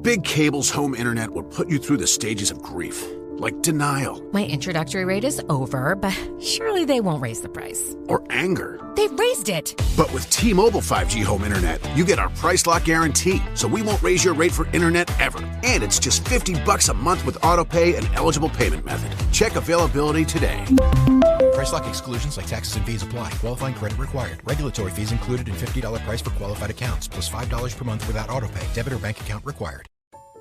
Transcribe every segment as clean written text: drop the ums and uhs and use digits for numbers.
Big cable's home internet will put you through the stages of grief, like denial. My introductory rate is over, but surely they won't raise the price. Or anger. They've raised it! But with T-Mobile 5G home internet, you get our price lock guarantee, so we won't raise your rate for internet ever. And it's just $50 a month with autopay and eligible payment method. Check availability today. Price lock exclusions like taxes and fees apply. Qualifying credit required. Regulatory fees included in $50 price for qualified accounts, plus $5 per month without autopay. Debit or bank account required.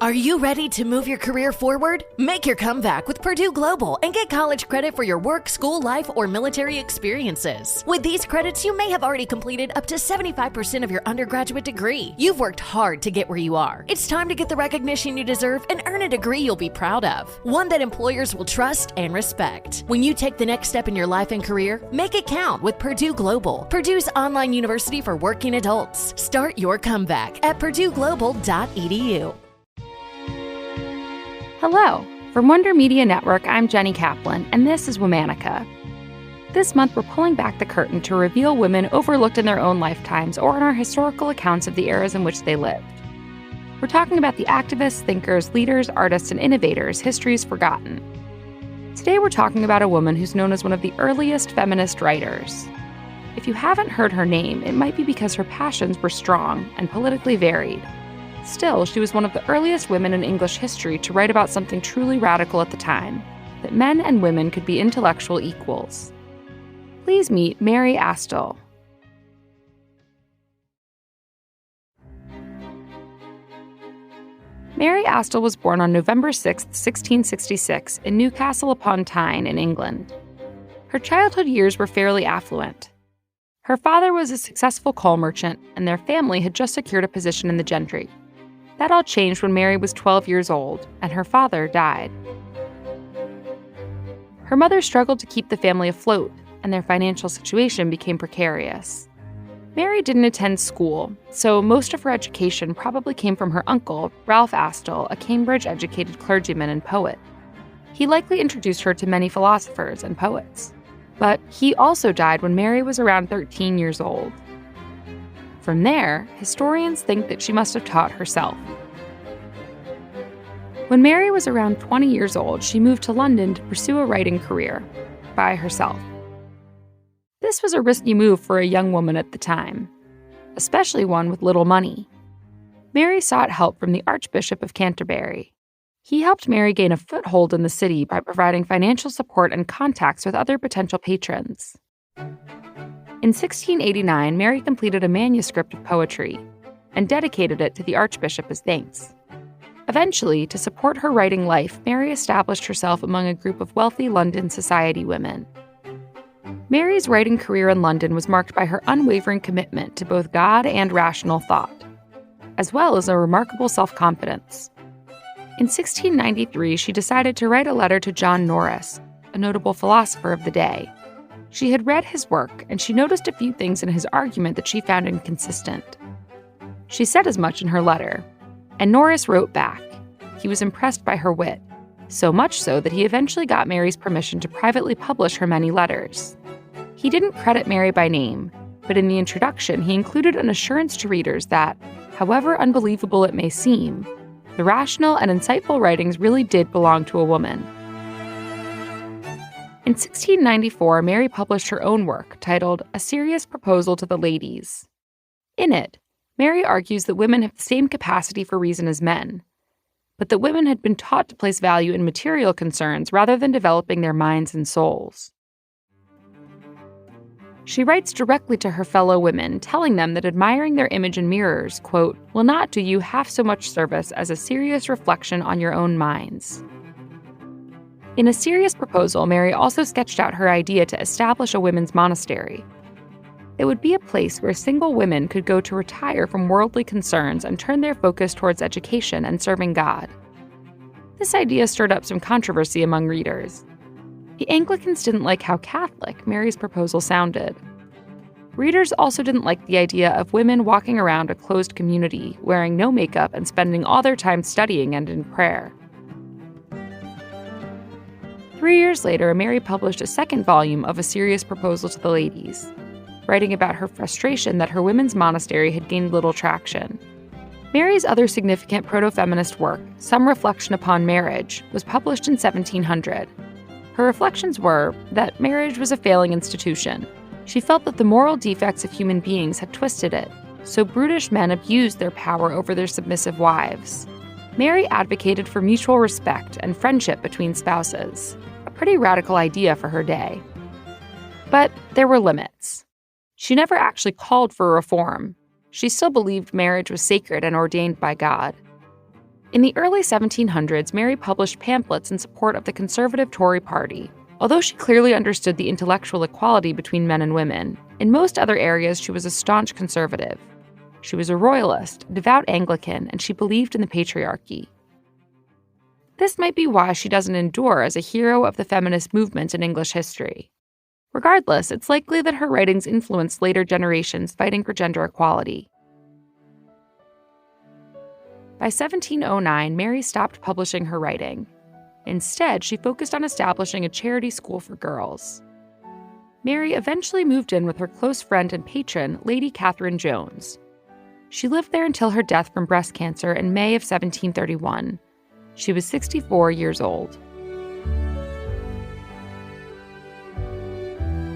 Are you ready to move your career forward? Make your comeback with Purdue Global and get college credit for your work, school life, or military experiences. With these credits, you may have already completed up to 75% of your undergraduate degree. You've worked hard to get where you are. It's time to get the recognition you deserve and earn a degree you'll be proud of. One that employers will trust and respect. When you take the next step in your life and career, make it count with Purdue Global, Purdue's online university for working adults. Start your comeback at purdueglobal.edu. Hello. From Wonder Media Network, I'm Jenny Kaplan, and this is Womanica. This month, we're pulling back the curtain to reveal women overlooked in their own lifetimes or in our historical accounts of the eras in which they lived. We're talking about the activists, thinkers, leaders, artists, and innovators history's forgotten. Today, we're talking about a woman who's known as one of the earliest feminist writers. If you haven't heard her name, it might be because her passions were strong and politically varied. Still, she was one of the earliest women in English history to write about something truly radical at the time, that men and women could be intellectual equals. Please meet Mary Astell. Mary Astell was born on November 6, 1666, in Newcastle upon Tyne in England. Her childhood years were fairly affluent. Her father was a successful coal merchant, and their family had just secured a position in the gentry. That all changed when Mary was 12 years old, and her father died. Her mother struggled to keep the family afloat, and their financial situation became precarious. Mary didn't attend school, so most of her education probably came from her uncle, Ralph Astell, a Cambridge-educated clergyman and poet. He likely introduced her to many philosophers and poets. But he also died when Mary was around 13 years old. From there, historians think that she must have taught herself. When Mary was around 20 years old, she moved to London to pursue a writing career by herself. This was a risky move for a young woman at the time, especially one with little money. Mary sought help from the Archbishop of Canterbury. He helped Mary gain a foothold in the city by providing financial support and contacts with other potential patrons. In 1689, Mary completed a manuscript of poetry and dedicated it to the Archbishop as thanks. Eventually, to support her writing life, Mary established herself among a group of wealthy London society women. Mary's writing career in London was marked by her unwavering commitment to both God and rational thought, as well as a remarkable self-confidence. In 1693, she decided to write a letter to John Norris, a notable philosopher of the day. She had read his work, and she noticed a few things in his argument that she found inconsistent. She said as much in her letter, and Norris wrote back. He was impressed by her wit, so much so that he eventually got Mary's permission to privately publish her many letters. He didn't credit Mary by name, but in the introduction he included an assurance to readers that, however unbelievable it may seem, the rational and insightful writings really did belong to a woman. In 1694, Mary published her own work titled A Serious Proposal to the Ladies. In it, Mary argues that women have the same capacity for reason as men, but that women had been taught to place value in material concerns rather than developing their minds and souls. She writes directly to her fellow women, telling them that admiring their image in mirrors, quote, will not do you half so much service as a serious reflection on your own minds. In A Serious Proposal, Mary also sketched out her idea to establish a women's monastery. It would be a place where single women could go to retire from worldly concerns and turn their focus towards education and serving God. This idea stirred up some controversy among readers. The Anglicans didn't like how Catholic Mary's proposal sounded. Readers also didn't like the idea of women walking around a closed community, wearing no makeup and spending all their time studying and in prayer. 3 years later, Mary published a second volume of A Serious Proposal to the Ladies, writing about her frustration that her women's monastery had gained little traction. Mary's other significant proto-feminist work, Some Reflection Upon Marriage, was published in 1700. Her reflections were that marriage was a failing institution. She felt that the moral defects of human beings had twisted it, so brutish men abused their power over their submissive wives. Mary advocated for mutual respect and friendship between spouses, a pretty radical idea for her day. But there were limits. She never actually called for reform. She still believed marriage was sacred and ordained by God. In the early 1700s, Mary published pamphlets in support of the conservative Tory party. Although she clearly understood the intellectual equality between men and women, in most other areas she was a staunch conservative. She was a royalist, a devout Anglican, and she believed in the patriarchy. This might be why she doesn't endure as a hero of the feminist movement in English history. Regardless, it's likely that her writings influenced later generations fighting for gender equality. By 1709, Mary stopped publishing her writing. Instead, she focused on establishing a charity school for girls. Mary eventually moved in with her close friend and patron, Lady Catherine Jones. She lived there until her death from breast cancer in May of 1731. She was 64 years old.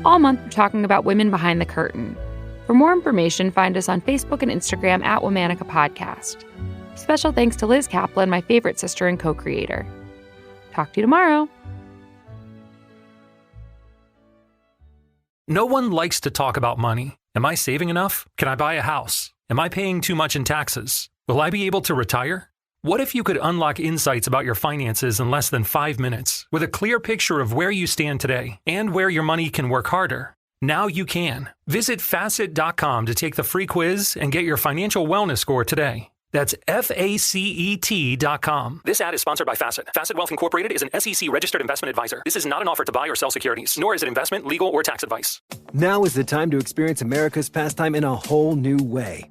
All month, we're talking about women behind the curtain. For more information, find us on Facebook and Instagram at Womanica Podcast. Special thanks to Liz Kaplan, my favorite sister and co-creator. Talk to you tomorrow. No one likes to talk about money. Am I saving enough? Can I buy a house? Am I paying too much in taxes? Will I be able to retire? What if you could unlock insights about your finances in less than 5 minutes with a clear picture of where you stand today and where your money can work harder? Now you can. Visit Facet.com to take the free quiz and get your financial wellness score today. That's FACET.com. This ad is sponsored by Facet. Facet Wealth Incorporated is an SEC-registered investment advisor. This is not an offer to buy or sell securities, nor is it investment, legal, or tax advice. Now is the time to experience America's pastime in a whole new way.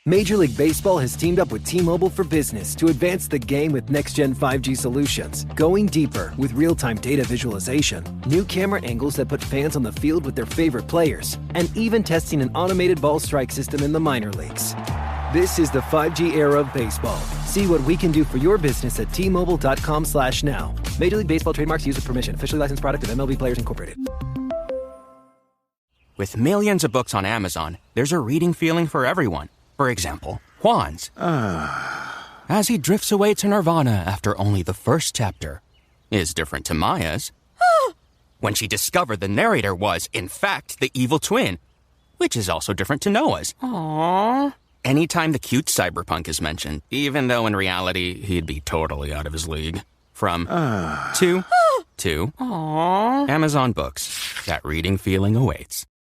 Major League Baseball has teamed up with T-Mobile for Business to advance the game with next-gen 5G solutions, going deeper with real-time data visualization, new camera angles that put fans on the field with their favorite players, and even testing an automated ball strike system in the minor leagues. This is the 5G era of baseball. See what we can do for your business at T-Mobile.com/now. Major League Baseball trademarks used with permission. Officially licensed product of MLB Players Incorporated. With millions of books on Amazon, there's a reading feeling for everyone. For example, Juan's. As he drifts away to nirvana after only the first chapter, is different to Maya's. When she discovered the narrator was, in fact, the evil twin, which is also different to Noah's. Aww. Anytime the cute cyberpunk is mentioned, even though in reality he'd be totally out of his league. From to Amazon Books. That reading feeling awaits.